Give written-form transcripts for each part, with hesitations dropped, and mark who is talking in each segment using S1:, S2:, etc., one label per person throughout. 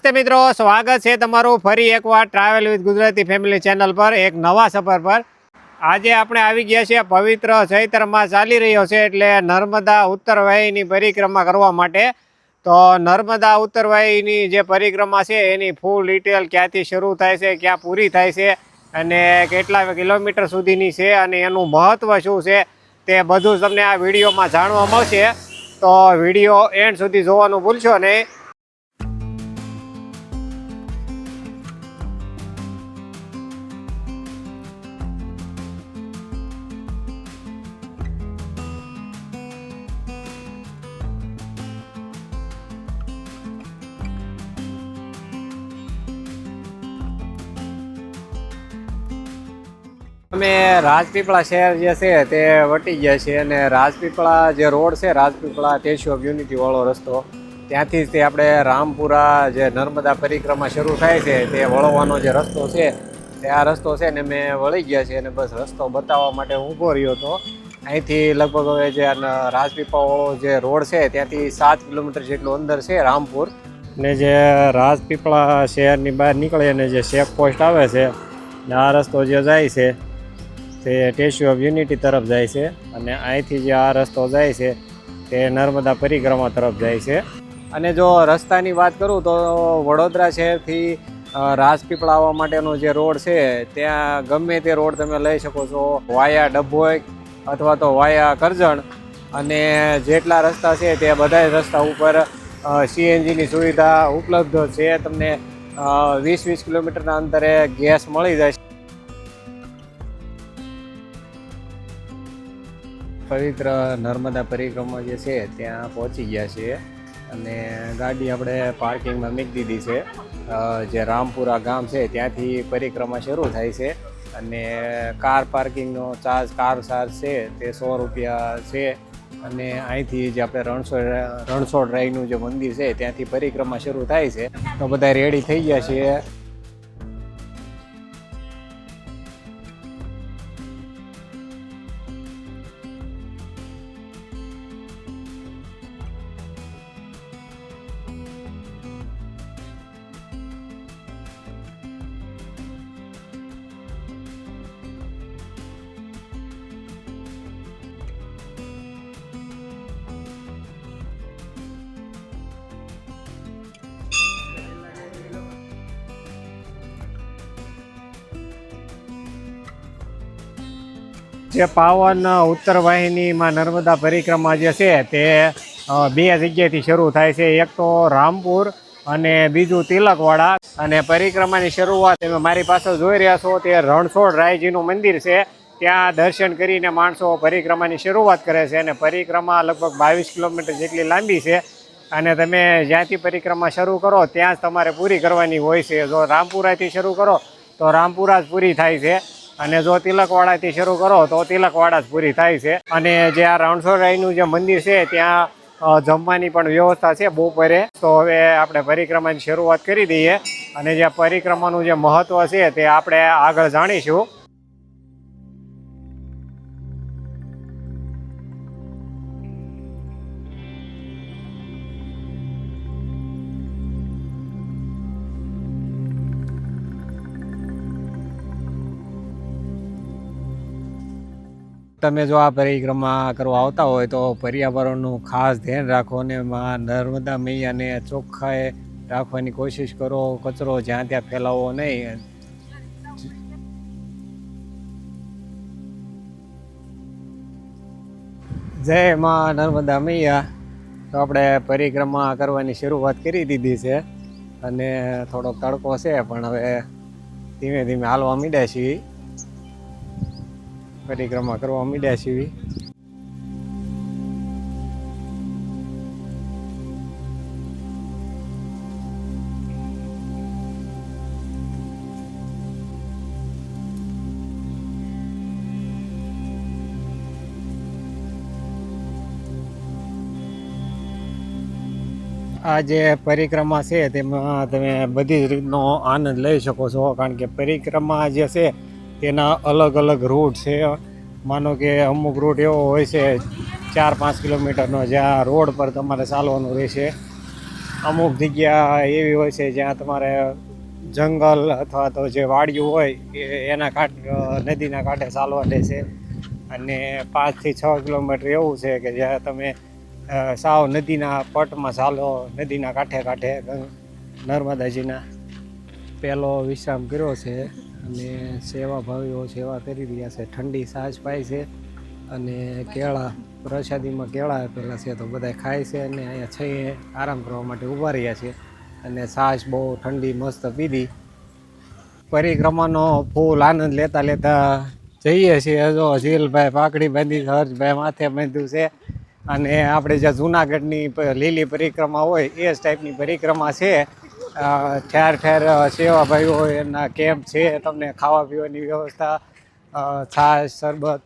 S1: નમસ્તે મિત્રો, સ્વાગત છે તમારું ફરી એકવાર travel with Gujarati family channel પર એક નવા સફર પર। આજે આપણે આવી ગયા છીએ પવિત્ર ચૈત્ર માસ ચાલી રહ્યો છે એટલે નર્મદા ઉત્તરવાહીની પરિક્રમા કરવા માટે। તો નર્મદા ઉત્તરવાહીની જે પરિક્રમા છે એની ફૂલ ડિટેલ ક્યાંથી શરૂ થાય છે, ક્યાં પૂરી થાય છે અને કેટલા કિલોમીટર સુધીની છે અને એનું મહત્ત્વ શું છે તે બધું તમને આ વિડીયોમાં જાણવા મળશે। તો વિડીયો એન્ડ સુધી જોવાનું ભૂલશો નહીં। અમે રાજપીપળા શહેર જે છે તે વટી ગયા છીએ અને રાજપીપળા જે રોડ છે, રાજપીપળા સ્ટેચ્યુ ઓફ યુનિટી વાળો રસ્તો, ત્યાંથી જ તે આપણે રામપુરા જે નર્મદા પરિક્રમા શરૂ થાય છે તે વળવાનો જે રસ્તો છે તે આ રસ્તો છે ને મેં વળી ગયા છે અને બસ રસ્તો બતાવવા માટે ઊભો રહ્યો હતો। અહીંથી લગભગ હવે જે રાજપીપળા વાળો જે રોડ છે ત્યાંથી 7 કિલોમીટર જેટલું અંદર છે રામપુર, ને જે રાજપીપળા શહેરની બહાર નીકળે અને જે ચેક પોસ્ટ આવે છે ને આ રસ્તો જે જાય છે તે સ્ટેચ્યુ ઓફ યુનિટી તરફ જાય છે અને અહીંથી જે આ રસ્તો જાય છે તે નર્મદા પરિક્રમા તરફ જાય છે। અને જો રસ્તાની વાત કરું તો વડોદરા શહેરથી રાજપીપળા આવવા માટેનો જે રોડ છે ત્યાં ગમે તે રોડ તમે લઈ શકો છો, વાયા ડભોઈ અથવા તો વાયા કરજણ, અને જેટલા રસ્તા છે તે બધા રસ્તા ઉપર CNGની સુવિધા ઉપલબ્ધ છે। તમને 20-20 કિલોમીટરના અંતરે ગેસ મળી જાય છે। પવિત્ર નર્મદા પરિક્રમા જે છે ત્યાં પહોંચી ગયા છીએ અને ગાડી આપણે પાર્કિંગમાં મૂકી દીધી છે। જે રામપુરા ગામ છે ત્યાંથી પરિક્રમા શરૂ થાય છે અને કાર પાર્કિંગનો ચાર્જ છે તે 100 રૂપિયા છે। અને અહીંથી જે આપણે રણછોડરાયનું જે મંદિર છે ત્યાંથી પરિક્રમા શરૂ થાય છે। તો બધા રેડી થઈ ગયા છીએ। જે પાવન ઉત્તરવાહિનીમાં નર્મદા પરિક્રમા જે છે તે 2 જગ્યાએથી શરૂ થાય છે, એક તો રામપુર અને બીજું તિલકવાડા। અને પરિક્રમાની શરૂઆત તમે મારી પાસે જોઈ રહ્યા છો તે રણછોડરાયજીનું મંદિર છે, ત્યાં દર્શન કરીને માણસો પરિક્રમાની શરૂઆત કરે છે અને પરિક્રમા લગભગ 22 કિલોમીટર જેટલી લાંબી છે અને તમે જ્યાંથી પરિક્રમા શરૂ કરો ત્યાં જ તમારે પૂરી કરવાની હોય છે। જો રામપુરાથી શરૂ કરો તો રામપુરા જ પૂરી થાય છે અને જો તિલકવાડાથી શરૂ કરો તો તિલકવાડા જ પૂરી થાય છે। અને જે આ રણછોડરાયનું જે મંદિર છે ત્યાં જમવાની પણ વ્યવસ્થા છે બપોરે। તો હવે આપણે પરિક્રમાની શરૂઆત કરી દઈએ અને જે પરિક્રમાનું જે મહત્ત્વ છે તે આપણે આગળ જાણીશું। તમે જો આ પરિક્રમા કરવા આવતા હોય તો પર્યાવરણનું ખાસ ધ્યાન રાખો અને માં નર્મદા મૈયાને ચોખ્ખાઈ રાખવાની કોશિશ કરો, કચરો જ્યાં ત્યાં ફેલાવવો નહીં। જય માં નર્મદા મૈયા। તો આપણે પરિક્રમા કરવાની શરૂઆત કરી દીધી છે અને થોડોક તડકો છે પણ હવે ધીમે ધીમે હાલવા માંડ્યા છીએ, પરિક્રમા કરવા માંડ્યા છીએ। આ જે પરિક્રમા છે તેમાં તમે બધી જ રીતનો આનંદ લઈ શકો છો, કારણ કે પરિક્રમા જે છે તેના અલગ અલગ રૂટ છે। માનો કે અમુક રૂટ એવો હોય છે 4-5 કિલોમીટરનો, જ્યાં રોડ પર તમારે ચાલવાનું રહેશે અમુક જગ્યા એવી હોય છે જ્યાં તમારે જંગલ અથવા તો જે વાડિયું હોય એના નદીના કાંઠે ચાલવા દે છે, અને 5 થી 6 કિલોમીટર એવું છે કે જ્યાં તમે સાવ નદીના પટમાં ચાલો, નદીના કાંઠે નર્મદાજીના પહેલો વિશ્રામ કર્યો છે. અને સેવાભાવીઓ સેવા કરી રહ્યા છે, ઠંડી છાશ પાય છે અને કેળા પ્રસાદીમાં કેળા આપેલા છે તો બધા ખાય છે અને અહીંયા છઈએ આરામ કરવા માટે ઊભા રહ્યા છે. અને છાશ બહુ ઠંડી મસ્ત પીધી. પરિક્રમાનો ફૂલ આનંદ લેતા જઈએ છીએ. જો ઝીલભાઈ પાકડી બાંધી, હર્ષભાઈ માથે બાંધ્યું છે. અને આપણે જે જૂનાગઢની લીલી પરિક્રમા હોય એ જ ટાઈપની પરિક્રમા છે. ઠેર સેવાભાઈઓ એના કેમ્પ છે, તમને ખાવા પીવાની વ્યવસ્થા, છાશ શરબત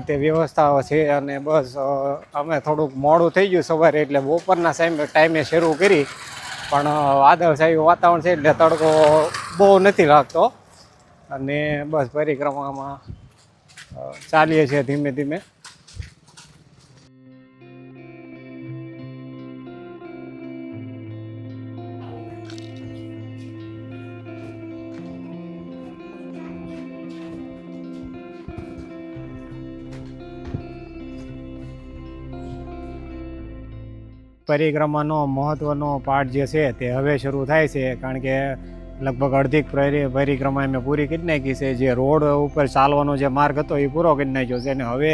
S1: તે વ્યવસ્થાઓ છે. અને બસ અમે થોડુંક મોડું થઈ ગયું સવારે, એટલે બપોરના ટાઈમે શરૂ કરી, પણ વાદળછાયું વાતાવરણ છે એટલે તડકો બહુ નથી લાગતો. અને બસ પરિક્રમામાં ચાલીએ છીએ ધીમે ધીમે. પરિક્રમાનો મહત્ત્વનો પાઠ જે છે તે હવે શરૂ થાય છે, કારણ કે લગભગ અડધી પરિક્રમા અમે પૂરી કરી નાખી છે. જે રોડ ઉપર ચાલવાનો જે માર્ગ હતો એ પૂરો કરી નાખ્યો છે, અને હવે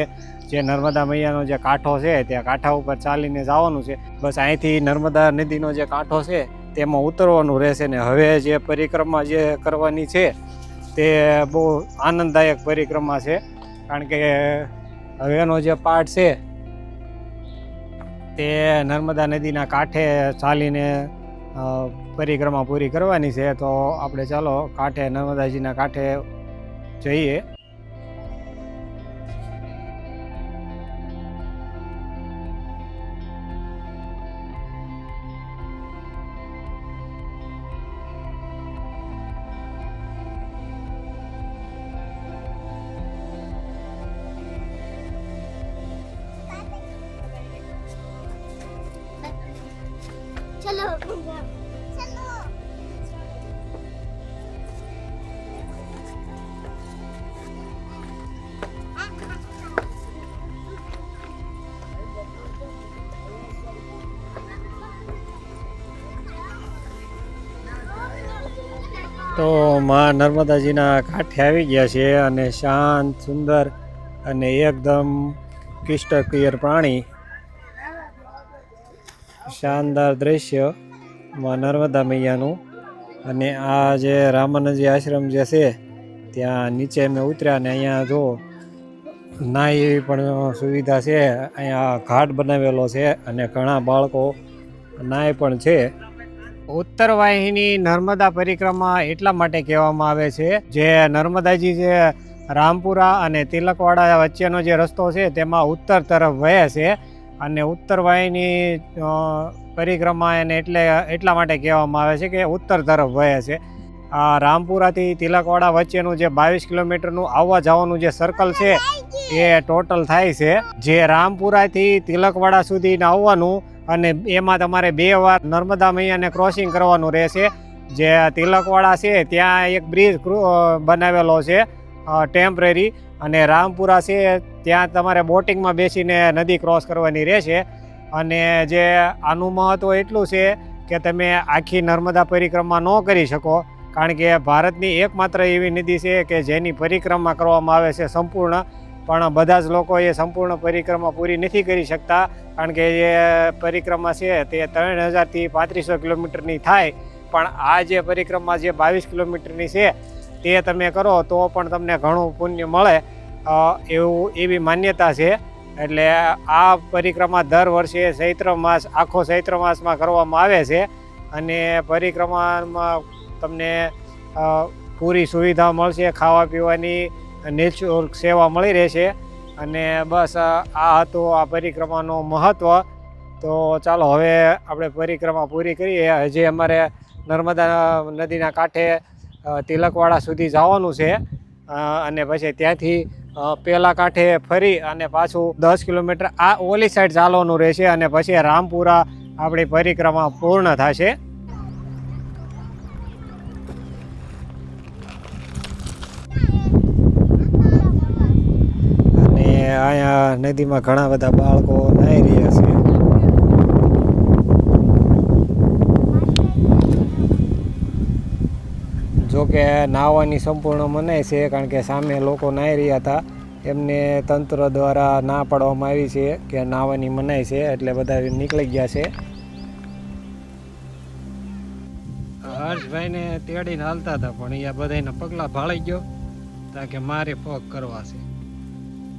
S1: જે નર્મદા મૈયાનો જે કાંઠો છે ત્યાં કાંઠા ઉપર ચાલીને જવાનું છે. બસ અહીંથી નર્મદા નદીનો જે કાંઠો છે તેમાં ઉતરવાનું રહેશે. ને હવે જે પરિક્રમા જે કરવાની છે તે બહુ આનંદદાયક પરિક્રમા છે, કારણ કે હવેનો જે પાઠ છે તે નર્મદા નદીના કાંઠે ચાલીને પરિક્રમા પૂરી કરવાની છે. તો આપણે ચાલો કાંઠે, નર્મદાજીના કાંઠે જઈએ.
S2: चलो चलो
S1: તો માં નર્મદાજીના કાંઠે આવી ગયા છે, અને શાંત, સુંદર અને એકદમ ક્રિસ્ટલ ક્લિયર પાણી, શાનદાર દ્રશ્ય માં નર્મદા મૈયાનું. અને આ જે રામાનંદજી આશ્રમ જે છે ત્યાં નીચે અમે ઉતર્યા, અને અહીંયા જો નાય એવી પણ સુવિધા છે. અહીંયા ઘાટ બનાવેલો છે અને ઘણા બાળકો નાય પણ છે. ઉત્તર વાહિની નર્મદા પરિક્રમા એટલા માટે કહેવામાં આવે છે, જે નર્મદાજી જે રામપુરા અને તિલકવાડા વચ્ચેનો જે રસ્તો છે તેમાં ઉત્તર તરફ વહે છે. અને ઉત્તર વાહિની પરિક્રમા એને એટલા માટે કહેવામાં આવે છે કે ઉત્તર તરફ વહે છે. આ રામપુરાથી તિલકવાડા વચ્ચેનું જે 22 કિલોમીટરનું આવવા જવાનું જે સર્કલ છે એ ટોટલ થાય છે. જે રામપુરાથી તિલકવાડા સુધી આવવાનું, અને એમાં તમારે 2 વાર નર્મદા મૈયાને ક્રોસિંગ કરવાનું રહેશે. જે તિલકવાડા છે ત્યાં એક બ્રિજ બનાવેલો છે ટેમ્પરરી, અને રામપુરા છે ત્યાં તમારે બોટિંગમાં બેસીને નદી ક્રોસ કરવાની રહેશે. અને જે આનું મહત્ત્વ એટલું છે કે તમે આખી નર્મદા પરિક્રમા ન કરી શકો, કારણ કે ભારતની એકમાત્ર એવી નદી છે કે જેની પરિક્રમા કરવામાં આવે છે સંપૂર્ણ, પણ બધા જ લોકો એ સંપૂર્ણ પરિક્રમા પૂરી નથી કરી શકતા, કારણ કે એ પરિક્રમા છે તે 3000 થી 3500 કિલોમીટરની થાય. પણ આ જે પરિક્રમા જે 22 કિલોમીટરની છે તે તમે કરો તો પણ તમને ઘણું પુણ્ય મળે, એવી માન્યતા છે. એટલે આ પરિક્રમા દર વર્ષે આખો ચૈત્ર માસમાં કરવામાં આવે છે. અને પરિક્રમામાં તમને પૂરી સુવિધા મળશે, ખાવા પીવાની નિઃશુલ્ક સેવા મળી રહેશે. અને બસ આ હતું આ પરિક્રમાનું મહત્ત્વ. તો ચાલો હવે આપણે પરિક્રમા પૂરી કરીએ. હજી અમારે નર્મદા નદીના કાંઠે તિલકવાડા સુધી જવાનું છે, અને પછી ત્યાંથી પેલા કાંઠે ફરી અને પાછું 10 કિલોમીટર આ ઓલી સાઈડ ચાલવાનું રહેશે. અને પછી રામપુરા આપણી પરિક્રમા પૂર્ણ થશે. અને અહીંયા નદીમાં ઘણા બધા બાળકો નાહી રહ્યા છે. જોકે નાહવાની સંપૂર્ણ મનાઈ છે, કારણ કે સામે લોકો નાહી રહ્યા હતા. એમને તંત્ર દ્વારા ના પાડવામાં આવી છે કે નાહવાની મનાઈ છે, એટલે બધા નીકળી ગયા છે. હર્ષભાઈને તેડીને હાલતા હતા, પણ અહીંયા બધાના પગલા ભાળી ગયો તા કે મારે પગ કરવા છે.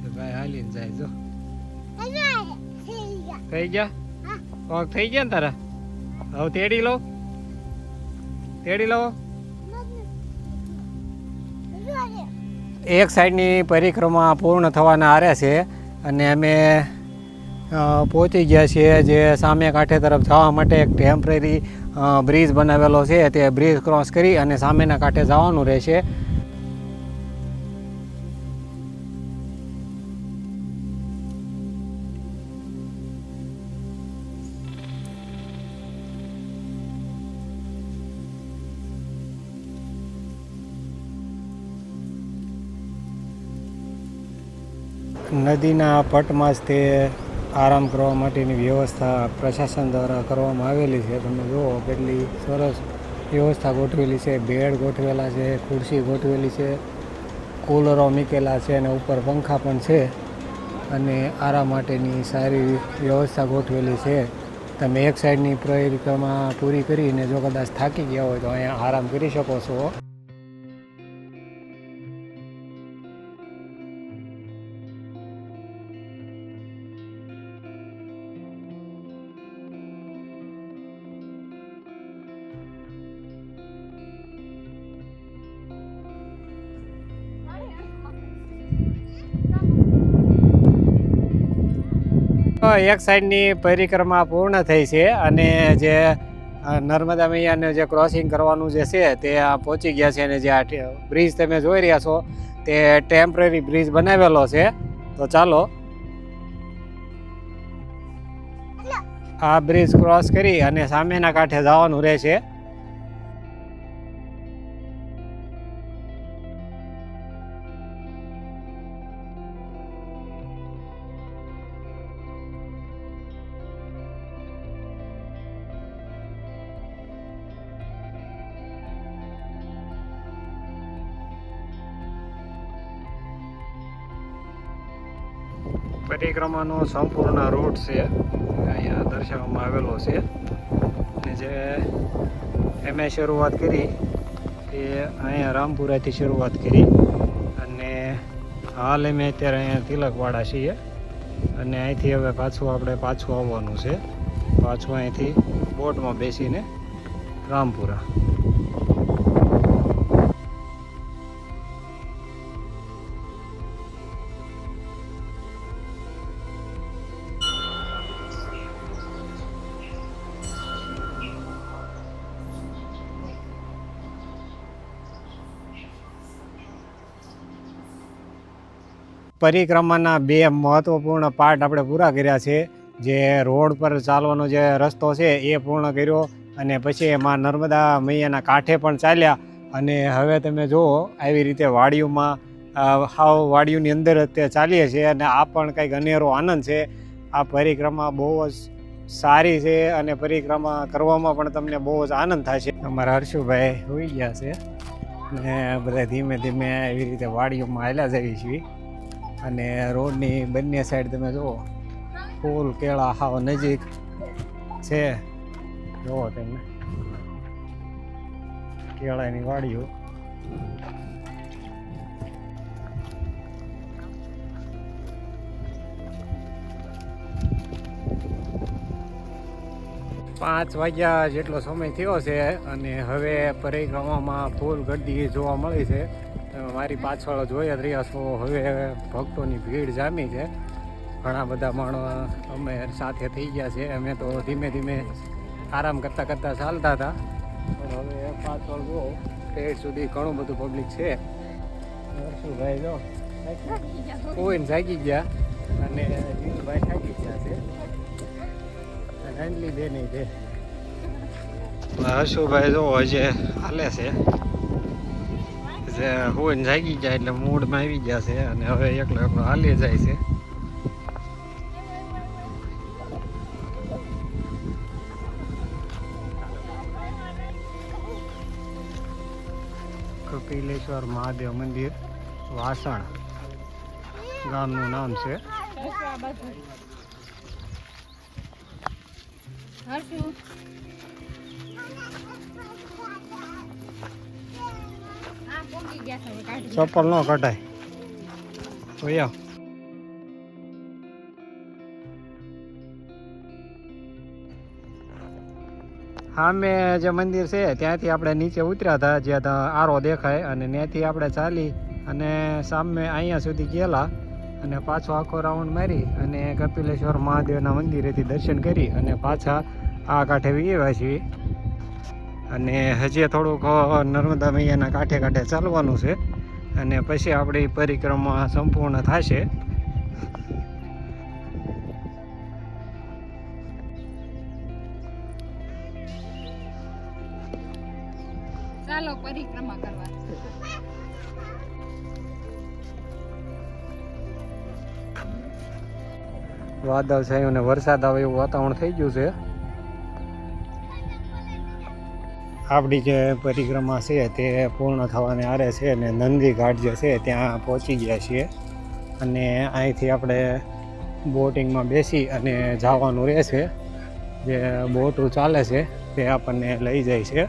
S1: તો ભાઈ હાલીને જાય. જો થઈ ગયા પગ થઈ ગયા ને તારા. હવે તેડી લો, તેડી લો. એક સાઈડની પરિક્રમા પૂર્ણ થવાના આરે છે અને અમે પહોંચી ગયા છીએ જે સામે કાંઠે તરફ જવા માટે એક ટેમ્પરરી બ્રિજ બનાવેલો છે. તે બ્રિજ ક્રોસ કરી અને સામેના કાંઠે જવાનું રહેશે. નદીના પટમાં જ તે આરામ કરવા માટેની વ્યવસ્થા પ્રશાસન દ્વારા કરવામાં આવેલી છે. તમે જુઓ કેટલી સરસ વ્યવસ્થા ગોઠવેલી છે. બેડ ગોઠવેલા છે, ખુરશી ગોઠવેલી છે, કુલરો મૂકેલા છે અને ઉપર પંખા પણ છે અને આરામ માટેની સારી વ્યવસ્થા ગોઠવેલી છે. તમે એક સાઈડની પરિક્રમા પૂરી કરીને જો કદાચ થાકી ગયા હોય તો અહીંયા આરામ કરી શકો છો. એક સાઈડની પરિક્રમા પૂર્ણ થઈ છે અને જે નર્મદા મૈયાને જે ક્રોસિંગ કરવાનું જે છે તે પહોંચી ગયા છે. અને જે આ બ્રિજ તમે જોઈ રહ્યા છો તે ટેમ્પરરી બ્રિજ બનાવેલો છે. તો ચાલો આ બ્રિજ ક્રોસ કરી અને સામેના કાંઠે જવાનું રહેશે. પરિક્રમાનો સંપૂર્ણ રૂટ છે અહીંયા દર્શાવવામાં આવેલો છે. અને જે અમે શરૂઆત કરી એ અહીંયા રામપુરાથી શરૂઆત કરી અને હાલ અમે અત્યારે અહીંયા તિલકવાડા છીએ અને અહીંથી હવે પાછું આવવાનું છે. પાછું અહીંથી બોટમાં બેસીને રામપુરા. પરિક્રમાના બે મહત્વપૂર્ણ પાર્ટ આપણે પૂરા કર્યા છે. જે રોડ પર ચાલવાનો જે રસ્તો છે એ પૂર્ણ કર્યો અને પછી એમાં નર્મદા મૈયાના કાંઠે પણ ચાલ્યા. અને હવે તમે જુઓ આવી રીતે વાડીઓમાં હાવ વાડીઓની અંદર તે ચાલીએ છીએ અને આ પણ કંઈક અનેરો આનંદ છે. આ પરિક્રમા બહુ જ સારી છે અને પરિક્રમા કરવામાં પણ તમને બહુ જ આનંદ થશે. અમારા હર્ષુભાઈ હોઈ ગયા છે અને બધા ધીમે ધીમે એવી રીતે વાડીઓમાં હાલ્યા જઈએ છીએ. અને રોડની બંને સાઈડ તમે જુઓ ફૂલ કેળા હાવ નજીક છે. જુઓ તમે કેળાની વાડીઓ. પાંચ વાગ્યા જેટલો સમય થયો છે અને હવે પરિક્રમામાં ફૂલ ગड्डी જોવા મળી છે. મારી પાછળ જોઈ જ રહ્યા છો. હવે ભક્તોની ભીડ જામી છે. ઘણા બધા માણસો અમે સાથે થઈ ગયા છે. અમે તો ધીમે ધીમે આરામ કરતાં કરતાં ચાલતા હતા, પણ હવે પાછળ જુઓ પેટ સુધી ઘણું બધું પબ્લિક છે. શું ભાઈ જો કોઈને જાગી ગયા અને જીતુભાઈ થાકી ગયા છે. ફ્રેન્ડલી બે નહીં દે. હશુભાઈ જો હજે હાલે છે જે હોય જાગી જાય એટલે મૂડમાં આવી ગયા છે અને હવે એકલો એકલો હાલી જાય છે. કપિલેશ્વર મહાદેવ મંદિર વાસણ ગામનું નામ છે. ચપ્પલ ન કઢાય તો યાર સામે જે મંદિર છે ત્યાંથી આપણે નીચે ઉતર્યા હતા જ્યાં આરો દેખાય અને ત્યાંથી આપણે ચાલી અને સામે અહીંયા સુધી ગયેલા અને પાછો આખો રાઉન્ડ મારી અને કપિલેશ્વર મહાદેવના મંદિરેથી દર્શન કરી અને પાછા આ કાંઠે આવ્યા છીએ. અને હજી થોડુંક નર્મદા મૈયાના કાંઠે કાંઠે ચાલવાનું છે અને પછી આપણી પરિક્રમા સંપૂર્ણ થશે.
S3: ચાલો પરિક્રમા કરવા.
S1: વાદળ છાયું ને વરસાદ આવે એવું વાતાવરણ થઈ ગયું છે. આપણી જે પરિક્રમા છે તે પૂર્ણ થવાને આરે છે અને નંદી ઘાટ જે છે ત્યાં પહોંચી ગયા છીએ અને અહીંથી આપણે બોટિંગમાં બેસી અને જવાનું રહેશે. જે બોટું ચાલે છે તે આપણને લઈ જાય છે.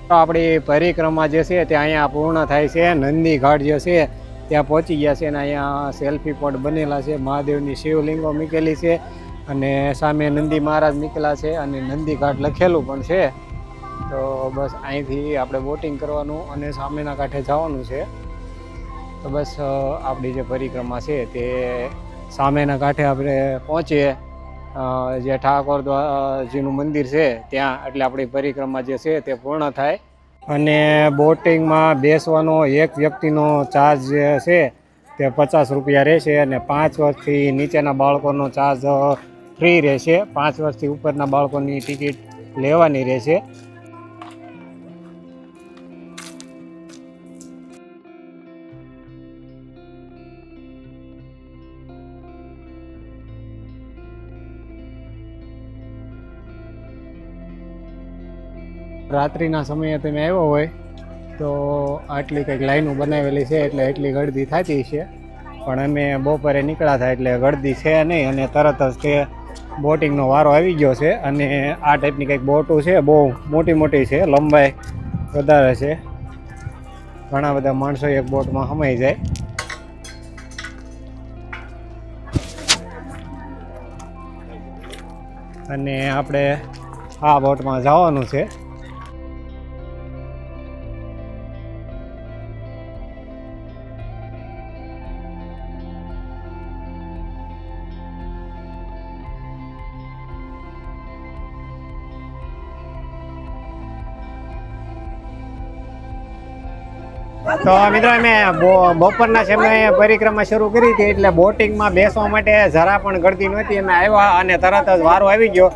S1: તો આપણી પરિક્રમા જે છે તે અહીંયા પૂર્ણ થાય છે. નંદી ઘાટ જે છે ત્યાં પહોંચી ગયા છે અને અહીંયા સેલ્ફી પોઈન્ટ બનેલા છે. મહાદેવની શિવલિંગો મૂકેલી છે અને સામે નંદી મહારાજ મૂકેલા છે અને નંદી ઘાટ લખેલું પણ છે. તો બસ અહીંથી આપણે બોટિંગ કરવાનું અને સામેના કાંઠે જવાનું છે. તો બસ આપણી જે પરિક્રમા છે તે સામેના કાંઠે આપણે પહોંચીએ જે ઠાકોરજીનું મંદિર છે ત્યાં, એટલે આપણી પરિક્રમા જે છે તે પૂર્ણ થાય. અને બોટિંગમાં બેસવાનો એક વ્યક્તિનો ચાર્જ જે છે તે 50 રૂપિયા રહેશે અને 5 વર્ષથી નીચેના બાળકોનો ચાર્જ ફ્રી રહેશે. 5 વર્ષથી ઉપરના બાળકોની ટિકિટ લેવાની રહેશે. રાત્રિના સમયે તમે આવ્યો હોય તો આટલી કંઈક લાઈનો બનાવેલી છે એટલે એટલી ગળદી થતી છે, પણ અમે બપોરે નીકળ્યા હતા એટલે ગળદી છે નહીં અને તરત જ તે બોટિંગનો વારો આવી ગયો છે. અને આ ટાઈપની કંઈક બોટો છે, બહુ મોટી મોટી છે, લંબાઈ વધારે છે. ઘણા બધા માણસો એક બોટમાં સમાઈ જાય. અને આપણે આ બોટમાં જવાનું છે. તો મિત્રો અમે બપોરના સમયે પરિક્રમા શરૂ કરી હતી એટલે બોટિંગમાં બેસવા માટે જરા પણ ગળદી નહોતી. અમે આવ્યા અને તરત જ વારો આવી ગયો.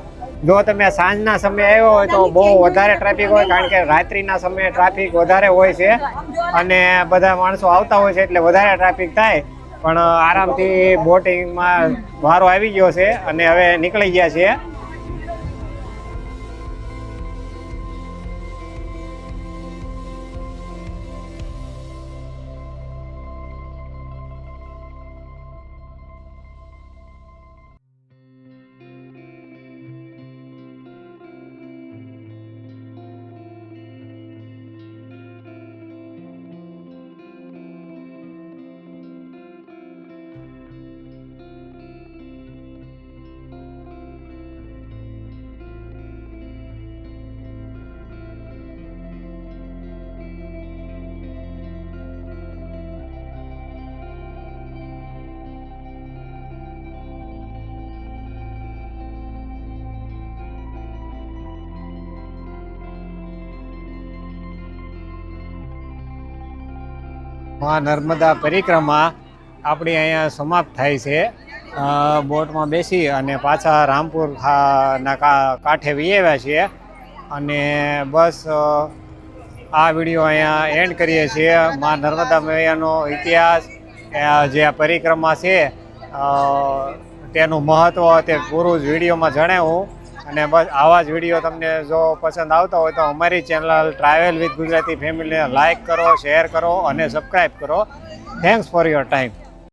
S1: જો તમે સાંજના સમયે આવ્યો હોય તો બહુ વધારે ટ્રાફિક હોય, કારણ કે રાત્રિના સમયે ટ્રાફિક વધારે હોય છે અને બધા માણસો આવતા હોય છે એટલે વધારે ટ્રાફિક થાય. પણ આરામથી બોટિંગમાં વારો આવી ગયો છે અને હવે નીકળી ગયા છીએ. નર્મદા પરિક્રમા આપણી અહીંયા સમાપ્ત થાય છે બોટમાં બેસી અને પાછા રામપુર ના કાંઠે વી આવ્યા છીએ અને બસ આ વિડીયો અહીંયા એન્ડ કરીએ છીએ. માં નર્મદા મૈયાનો ઇતિહાસ, જે આ પરિક્રમા છે તેનું મહત્ત્વ તે પૂરું જ વિડીયોમાં જણાવ્યું. અને બસ આવા જ વિડીયો તમને જો પસંદ આવતા હોય તો અમારી ચેનલ ટ્રાવેલ વિથ ગુજરાતી ફેમિલીને લાઇક કરો, શેર કરો અને સબસ્ક્રાઈબ કરો. Thanks for your time.